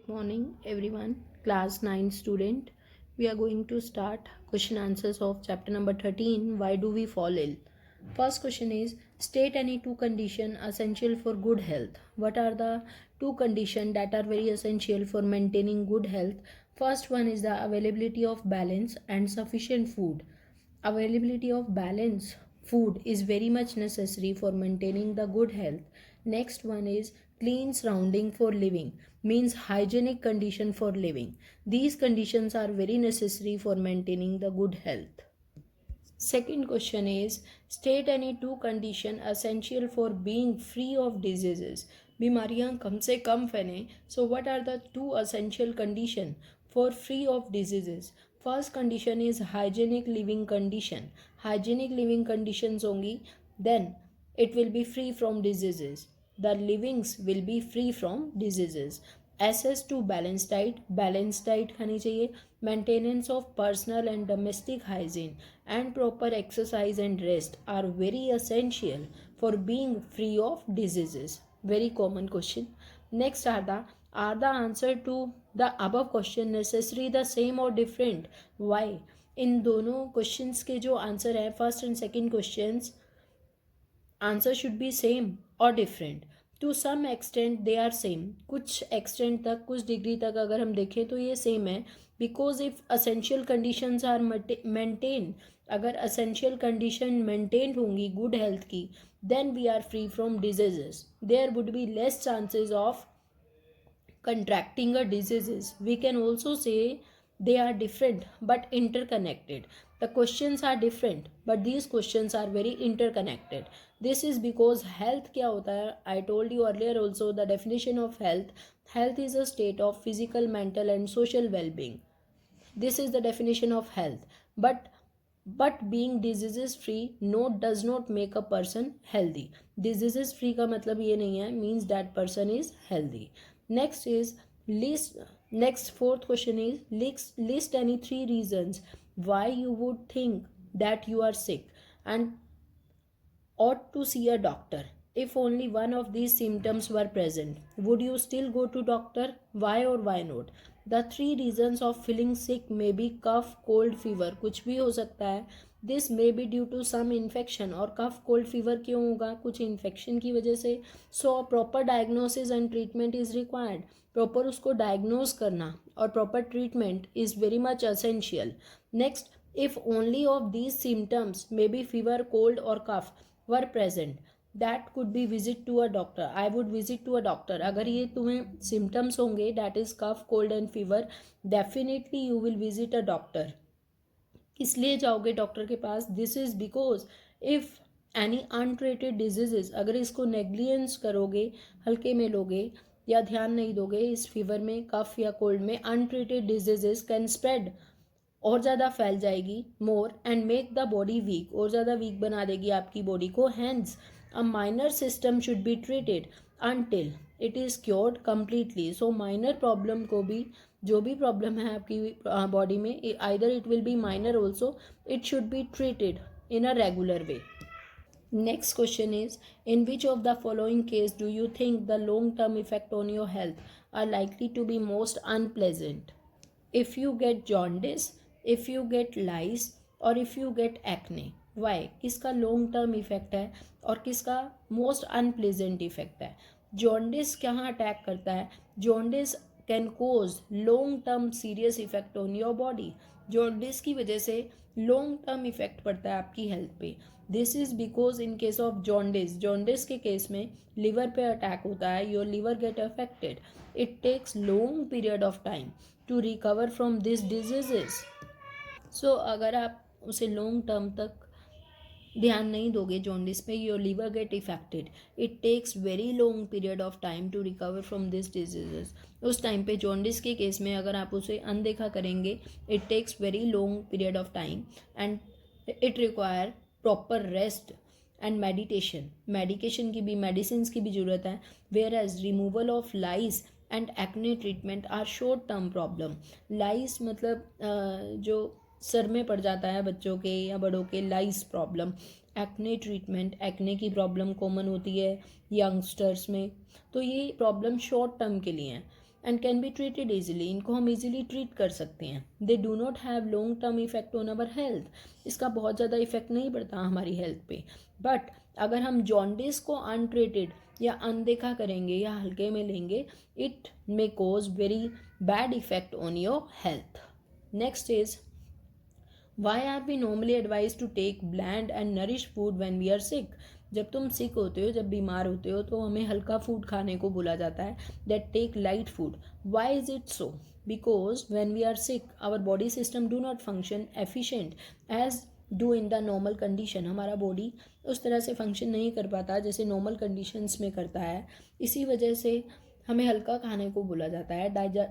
Morning everyone, class 9 student. We are going to start question answers of chapter number 13, why do we fall ill. First question is, state any two conditions essential for good health. What are the two conditions that are very essential for maintaining good health? First one is the availability of balance and sufficient food. Availability of balance food is very much necessary for maintaining the good health. Next one is clean surrounding for living, means hygienic condition for living. These conditions are very necessary for maintaining the good health. Second question is, state any two condition essential for being free of diseases. बीमारियां कम से कम फैलें. So what are the two essential condition for free of diseases? First condition is hygienic living condition. Hygienic living conditions होंगी, then it will be free from diseases. The livings will be free from diseases. Access to balance diet खानी चाहिए. Maintenance of personal and domestic hygiene and proper exercise and rest are very essential for being free of diseases. Very common question. Next are the answer to the above question necessary the same or different. Why? इन दोनों questions के जो answer है first and second questions, answer should be same or different. To some extent they are same. कुछ extent तक, कुछ degree तक अगर हम देखें तो ये सेम है. Because if essential conditions are maintain, अगर असेंशियल कंडीशन मेंटेन होंगी गुड हेल्थ की, then we are free from diseases. There would be less chances of contracting a diseases. We can also say they are different but interconnected. The questions are different but these questions are very interconnected. This is because health क्या होता है? I told you earlier also the definition of health. Health is a state of physical, mental and social well-being. This is the definition of health. But being diseases free does not make a person healthy. Diseases free का मतलब ये नहीं है means that person is healthy. Next fourth question is, list any three reasons why you would think that you are sick and ought to see a doctor. If only one of these symptoms were present, would you still go to doctor? Why or why not? The three reasons of feeling sick may be cough, cold, fever. कुछ भी हो सकता है. This may be due to some infection. और cough, cold, fever क्यों होगा? कुछ infection की वजह से. So proper diagnosis and treatment is required. Proper उसको diagnose करना और proper treatment is very much essential. Next, if only of these symptoms, maybe fever, cold or cough, were present, that could be visit to a doctor. I would visit to a doctor. अगर ये तुम्हें symptoms होंगे, that is cough, cold and fever, definitely you will visit a doctor. इसलिए जाओगे doctor के पास. This is because if any untreated diseases, अगर इसको नेग्लिजेंस करोगे, हल्के में लोगे या ध्यान नहीं दोगे, इस फीवर में, कफ या कोल्ड में, अनट्रीटेड डिजीजेस कैन स्प्रेड, और ज़्यादा फैल जाएगी, more and make the body weak, और ज़्यादा वीक बना देगी आपकी बॉडी को. Hence a minor system should be treated until it is cured completely. So minor problem को भी, जो भी प्रॉब्लम है आपकी बॉडी में, either it will be minor also, it should be treated in a regular way. Next question is, in which of the following case do you think the long term effect on your health are likely to be most unpleasant? If you get jaundice, if you get lice or if you get acne. Why? किसका long term effect है और किसका most unpleasant effect है? jaundice कहाँ attack करता है? jaundice can cause long term serious effect on your body. jaundice की वजह से long term effect पड़ता है आपकी हेल्थ पे. This is because in case of jaundice के केस में लिवर पे अटैक होता है, your liver get affected. It takes long period of time to recover from this diseases. So अगर आप उसे लॉन्ग टर्म तक ध्यान नहीं दोगे जॉन्डिस पे, your liver get affected. It takes very long period of time to recover from this diseases. उस time पे जॉन्डिस के केस में अगर आप उसे अनदेखा करेंगे, it takes very long period of time and it require proper rest and meditation. Medication की भी, मेडिसिन की भी ज़रूरत है. Where as removal of lice and acne treatment are short term problem. Lice मतलब जो सर में पड़ जाता है बच्चों के या बड़ों के, लाइस प्रॉब्लम. एक्ने ट्रीटमेंट, एक्ने की प्रॉब्लम कॉमन होती है यंगस्टर्स में, तो ये प्रॉब्लम शॉर्ट टर्म के लिए हैं. And can be treated easily, इनको हम ईजिली ट्रीट कर सकते हैं. They do not have long term effect on our health, इसका बहुत ज़्यादा इफेक्ट नहीं पड़ता हमारी हेल्थ पे. बट अगर हम जॉन्डिस को अनट्रीटेड या अनदेखा करेंगे या हल्के में लेंगे, it may cause very bad effect on your health. Next is why are we normally advise to take bland and nourish food when we are sick. जब तुम सिक होते हो, जब बीमार होते हो, तो हमें हल्का फूड खाने को बोला जाता है, that take light food. Why is it so? Because when we are sick our body system do not function efficient as do in the normal condition. हमारा बॉडी उस तरह से फंक्शन नहीं कर पाता जैसे नॉर्मल कंडीशंस में करता है. इसी वजह से हमें हल्का खाने को बोला जाता है.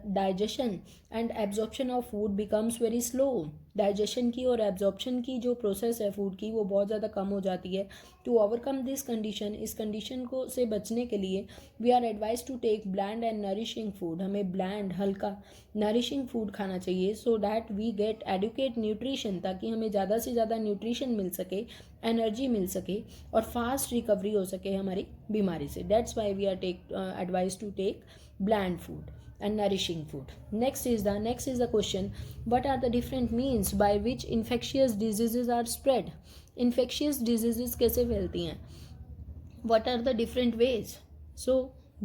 Digestion and absorption of food becomes very slow. Digestion की और एब्जॉर्प्शन की जो प्रोसेस है फूड की, वो बहुत ज़्यादा कम हो जाती है. टू ओवरकम दिस कंडीशन, इस कंडीशन को से बचने के लिए we are advise to take bland and nourishing food. हमें ब्लैंड, हल्का, नरिशिंग फूड खाना चाहिए so that we get adequate nutrition, ताकि हमें ज़्यादा से ज़्यादा न्यूट्रिशन मिल सके, एनर्जी मिल सके और फास्ट रिकवरी हो सके हमारी बीमारी से. That's why we are advise to take bland food and nourishing food. Next is the question, what are the different means by which infectious diseases are spread? Infectious diseases कैसे फैलती हैं? What are the different ways? So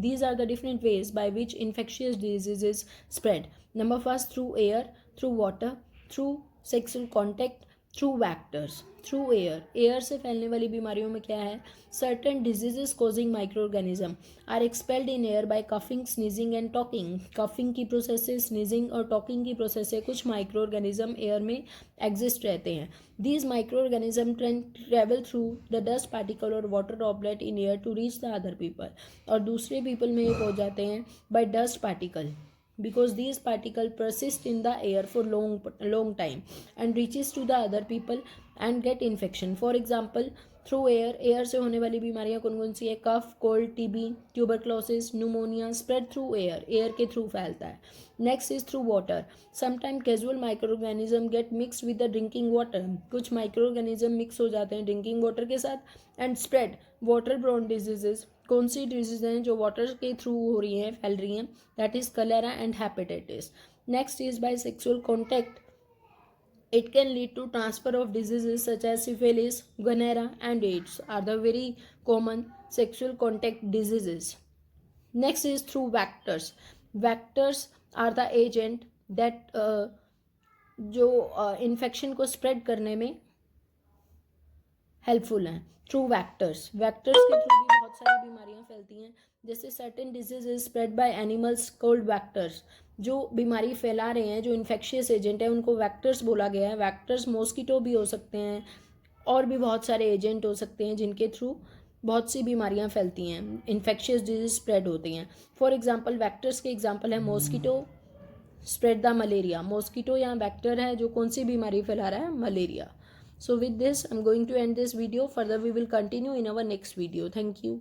these are the different ways by which infectious diseases spread. Number first, through air, through water, through sexual contact, through vectors. Through air, air से फैलने वाली बीमारियों में क्या है? Certain diseases causing micro organism are expelled in air by coughing, sneezing and talking. Coughing की process से, sneezing और टॉकिंग की प्रोसेस से कुछ माइक्रो ऑर्गेनिज्म एयर में एग्जिस्ट रहते हैं. These micro organism travel through the dust particle और water droplet in air to reach the other people. और दूसरे पीपल में ये पहुंच जाते हैं by dust particle, because these particles persist in the air for long time and reaches to the other people and get infection. For example, through air, air से होने वाली बीमारियां कौन कौन सी है? Cough, cold, TB, tuberculosis, pneumonia. Spread through air, air के through फैलता है. Next is through water. Sometime casual micro organism get mix with the drinking water. कुछ माइक्रो ऑर्गेनिज्म मिक्स हो जाते हैं ड्रिंकिंग वाटर के साथ and spread water borne diseases. कौन सी डिजीज हैं जो वाटर के थ्रू हो रही हैं, फैल रही हैं? That is cholera and hepatitis. Next is by sexual contact. It can lead to transfer of diseases such as syphilis, gonorrhea and AIDS are the very common sexual contact diseases. Next is through vectors. Vectors are the agent that जो infection को spread करने में helpful हैं. Through vectors, vectors के through भी बहुत सारी बीमारियां फैलती हैं. जैसे certain disease spread by animals called vectors. जो बीमारी फैला रहे हैं, जो इन्फेक्शियस एजेंट है, उनको वैक्टर्स बोला गया है. वैक्टर्स मॉस्किटो भी हो सकते हैं और भी बहुत सारे एजेंट हो सकते हैं जिनके थ्रू बहुत सी बीमारियां फैलती हैं, इन्फेक्शियस डिजीज स्प्रेड होती हैं. फॉर एग्जांपल, वैक्टर्स के एग्जांपल है mosquito spread the malaria. Mosquito यहाँ वैक्टर है जो कौन सी बीमारी फैला रहा है? Malaria. So with this, I'm going to end this video. Further, we will continue in our next video. Thank you.